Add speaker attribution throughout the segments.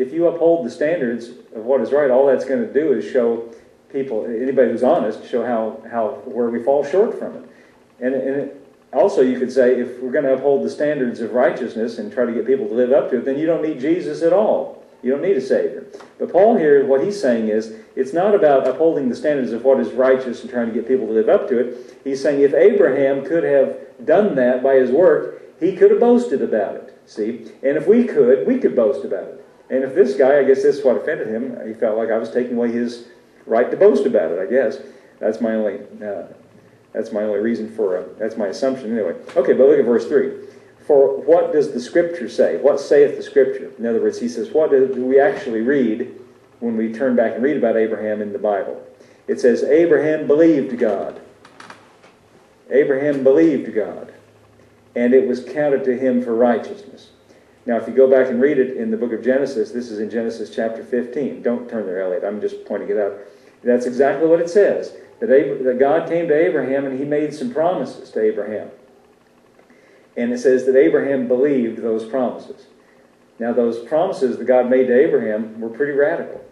Speaker 1: if you uphold the standards of what is right, all that's going to do is show people, anybody who's honest, show where we fall short from it. And also you could say, if we're going to uphold the standards of righteousness and try to get people to live up to it, then you don't need Jesus at all. You don't need a Savior. But Paul here, what he's saying is, it's not about upholding the standards of what is righteous and trying to get people to live up to it. He's saying if Abraham could have done that by his work, he could have boasted about it. See? And if we could boast about it. And if this guy, I guess this is what offended him, he felt like I was taking away his right to boast about it, I guess. That's my only reason for, that's my assumption anyway. Okay, but look at verse 3. For what does the Scripture say? What saith the Scripture? In other words, he says, what do we actually read when we turn back and read about Abraham in the Bible? It says, Abraham believed God. Abraham believed God, and it was counted to him for righteousness. Now, if you go back and read it in the book of Genesis, this is in Genesis chapter 15. Don't turn there, Elliot. I'm just pointing it out. That's exactly what it says, that God came to Abraham and he made some promises to Abraham. And it says that Abraham believed those promises. Now, those promises that God made to Abraham were pretty radical.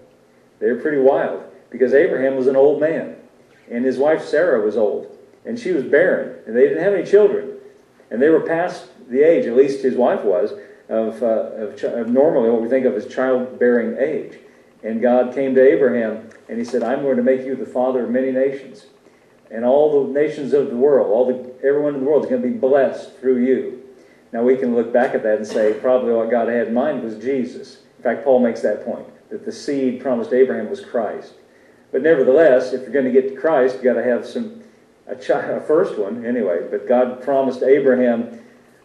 Speaker 1: They were pretty wild, because Abraham was an old man, and his wife Sarah was old, and she was barren, and they didn't have any children. And they were past the age, at least his wife was, of normally what we think of as childbearing age. And God came to Abraham, and he said, I'm going to make you the father of many nations. And all the nations of the world, everyone in the world is going to be blessed through you. Now we can look back at that and say probably what God had in mind was Jesus. In fact, Paul makes that point, that the seed promised to Abraham was Christ. But nevertheless, if you're going to get to Christ, you've got to have a first one anyway. But God promised Abraham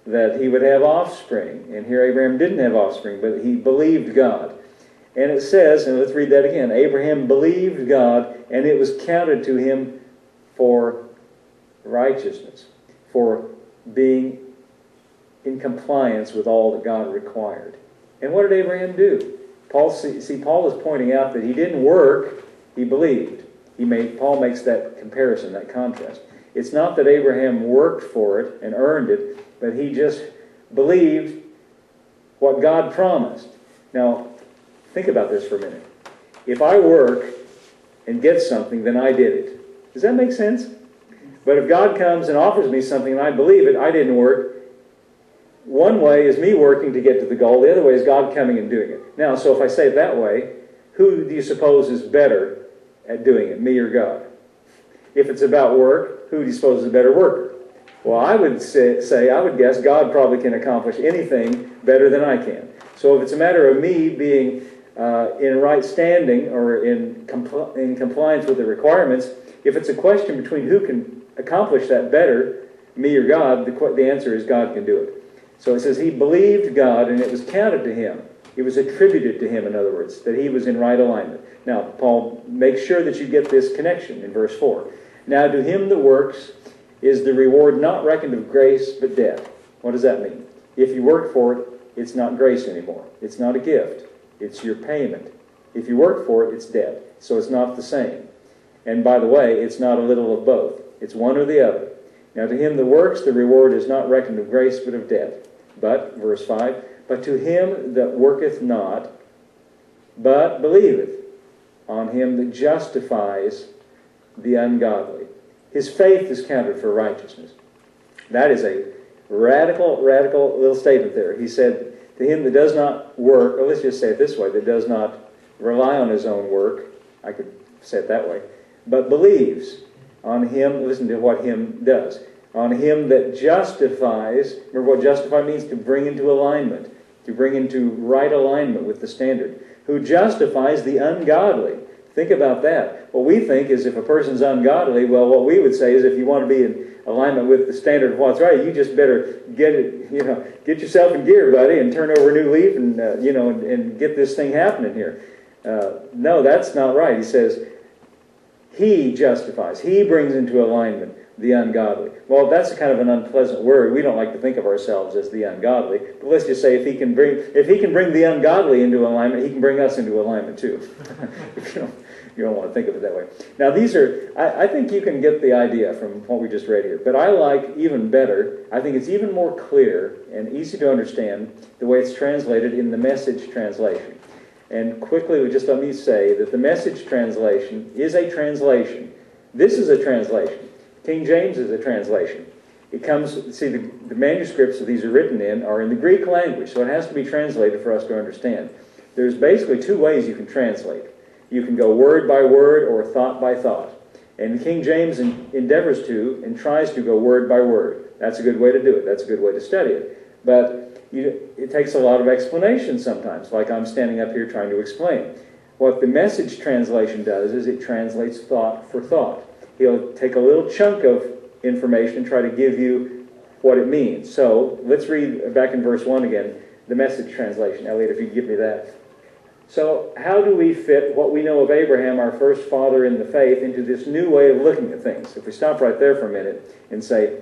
Speaker 1: that he would have offspring. And here Abraham didn't have offspring, but he believed God. And it says, and let's read that again, Abraham believed God, and it was counted to him for righteousness, for being in compliance with all that God required. And what did Abraham do? Paul is pointing out that he didn't work, he believed. Paul makes that comparison, that contrast. It's not that Abraham worked for it and earned it, but he just believed what God promised. Now, think about this for a minute. If I work and get something, then I did it. Does that make sense? But if God comes and offers me something and I believe it, I didn't work. One way is me working to get to the goal. The other way is God coming and doing it. Now, so if I say it that way, who do you suppose is better at doing it, me or God? If it's about work, who do you suppose is a better worker? Well, I would I would guess God probably can accomplish anything better than I can. So if it's a matter of me being in right standing or in compliance with the requirements, if it's a question between who can accomplish that better, me or God, the answer is God can do it. So it says he believed God and it was counted to him. It was attributed to him, in other words, that he was in right alignment. Now, Paul makes sure that you get this connection in verse 4. Now to him that works is the reward not reckoned of grace but debt. What does that mean? If you work for it, it's not grace anymore. It's not a gift. It's your payment. If you work for it, it's debt. So it's not the same. And by the way, it's not a little of both. It's one or the other. Now to him that works, the reward is not reckoned of grace, but of debt. But, verse 5, but to him that worketh not, but believeth on him that justifies the ungodly, his faith is counted for righteousness. That is a radical little statement there. He said, to him that does not work, or let's just say it this way, that does not rely on his own work, I could say it that way, but believes on him, listen to what him does, on him that justifies. Remember what justify means? To bring into alignment, to bring into right alignment with the standard. Who justifies the ungodly. Think about that. What we think is if a person's ungodly, well, what we would say is if you want to be in alignment with the standard of what's right, you just better get yourself in gear, buddy, and turn over a new leaf and and get this thing happening here. No, that's not right. He says he justifies. He brings into alignment the ungodly. Well, that's kind of an unpleasant word. We don't like to think of ourselves as the ungodly. But let's just say if he can bring the ungodly into alignment, he can bring us into alignment too. You don't want to think of it that way. Now I think you can get the idea from what we just read here. But I like even better, I think it's even more clear and easy to understand the way it's translated in the Message translation. And quickly, just let me say that the Message translation is a translation. This is a translation. King James is a translation. It comes, see, the manuscripts that these are written in are in the Greek language, so it has to be translated for us to understand. There's basically two ways you can translate. You can go word by word or thought by thought. And King James endeavors to and tries to go word by word. That's a good way to do it. That's a good way to study it. But it takes a lot of explanation sometimes, like I'm standing up here trying to explain. What the Message translation does is it translates thought for thought. He'll take a little chunk of information and try to give you what it means. So let's read back in verse 1 again, the Message translation. Elliot, if you give me that. So how do we fit what we know of Abraham, our first father in the faith, into this new way of looking at things? If we stop right there for a minute and say,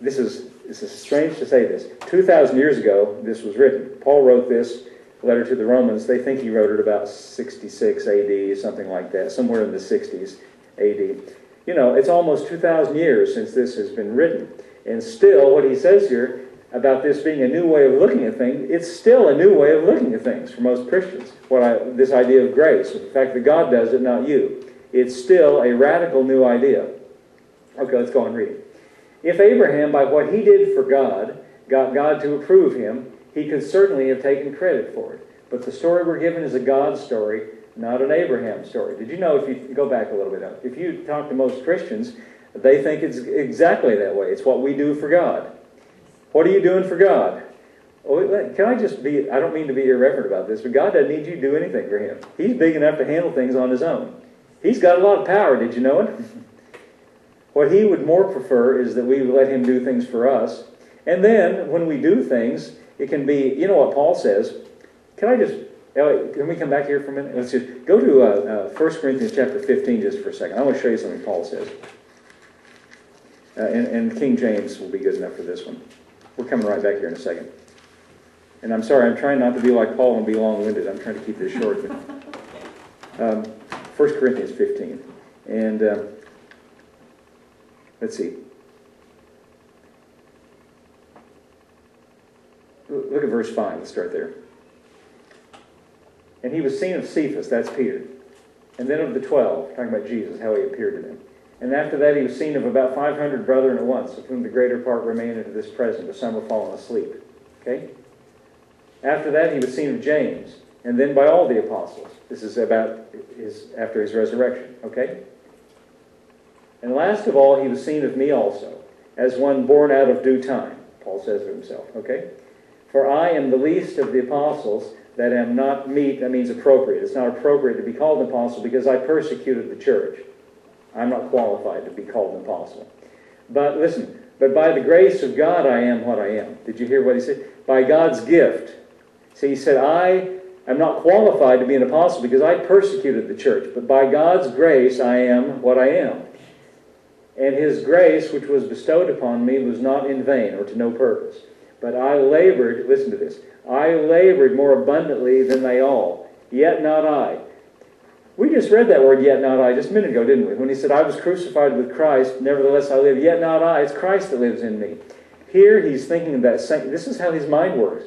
Speaker 1: this is strange to say this. 2,000 years ago, this was written. Paul wrote this letter to the Romans. They think he wrote it about 66 AD, something like that, somewhere in the 60s AD. You know, it's almost 2,000 years since this has been written. And still, what he says here about this being a new way of looking at things, it's still a new way of looking at things for most Christians. This idea of grace, the fact that God does it, not you. It's still a radical new idea. Okay, let's go and read it. If Abraham, by what he did for God, got God to approve him, he could certainly have taken credit for it. But the story we're given is a God story, not an Abraham story. Did you know, if you go back a little bit, if you talk to most Christians, they think it's exactly that way. It's what we do for God. What are you doing for God? Can I just be, I don't mean to be irreverent about this, but God doesn't need you to do anything for him. He's big enough to handle things on his own. He's got a lot of power, did you know it? What he would more prefer is that we let him do things for us. And then, when we do things, it can be, you know what Paul says. Can we come back here for a minute? Let's just go to 1 Corinthians chapter 15 just for a second. I want to show you something Paul says. And King James will be good enough for this one. We're coming right back here in a second. And I'm sorry, I'm trying not to be like Paul and be long-winded. I'm trying to keep this short. 1 Corinthians 15. And let's see. Look at verse 5. Let's start there. And he was seen of Cephas, that's Peter. And then of the 12, talking about Jesus, how he appeared to them. And after that he was seen of about 500 brethren at once, of whom the greater part remain unto this present, but some are fallen asleep. Okay? After that he was seen of James, and then by all the apostles. This is about after his resurrection. Okay? And last of all he was seen of me also, as one born out of due time, Paul says of himself. Okay? For I am the least of the apostles, that am not meet, that means appropriate. It's not appropriate to be called an apostle because I persecuted the church. I'm not qualified to be called an apostle. But listen, but by the grace of God I am what I am. Did you hear what he said? By God's gift. See, he said, I am not qualified to be an apostle because I persecuted the church. But by God's grace I am what I am. And his grace, which was bestowed upon me, was not in vain or to no purpose. But I labored, listen to this, I labored more abundantly than they all, yet not I. We just read that word, yet not I, just a minute ago, didn't we? When he said, I was crucified with Christ, nevertheless I live, yet not I, it's Christ that lives in me. Here he's thinking of that same, this is how his mind works.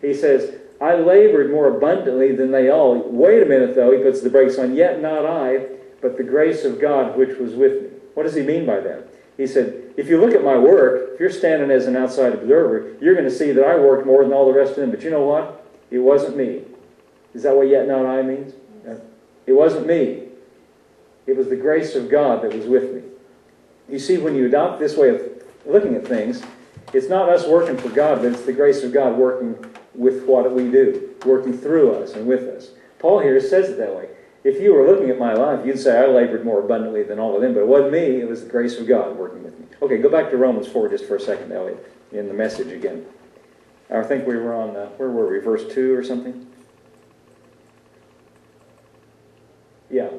Speaker 1: He says, I labored more abundantly than they all. Wait a minute though, he puts the brakes on, yet not I, but the grace of God which was with me. What does he mean by that? He said, if you look at my work, if you're standing as an outside observer, you're going to see that I worked more than all the rest of them. But you know what? It wasn't me. Is that what yet not I means? No. It wasn't me. It was the grace of God that was with me. You see, when you adopt this way of looking at things, it's not us working for God, but it's the grace of God working with what we do, working through us and with us. Paul here says it that way. If you were looking at my life, you'd say I labored more abundantly than all of them, but it wasn't me, it was the grace of God working with me. Okay, go back to Romans 4 just for a second, Elliot, in the Message again. I think we were on, where were we, verse 2 or something? Yeah.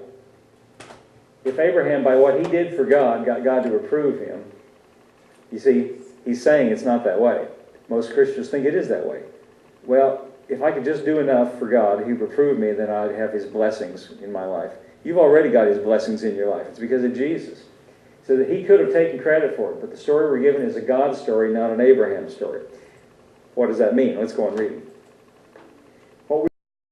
Speaker 1: If Abraham, by what he did for God, got God to approve him, you see, he's saying it's not that way. Most Christians think it is that way. Well, if I could just do enough for God, he would approve me, then I'd have his blessings in my life. You've already got his blessings in your life. It's because of Jesus. So that he could have taken credit for it. But the story we're given is a God story, not an Abraham story. What does that mean? Let's go and read it.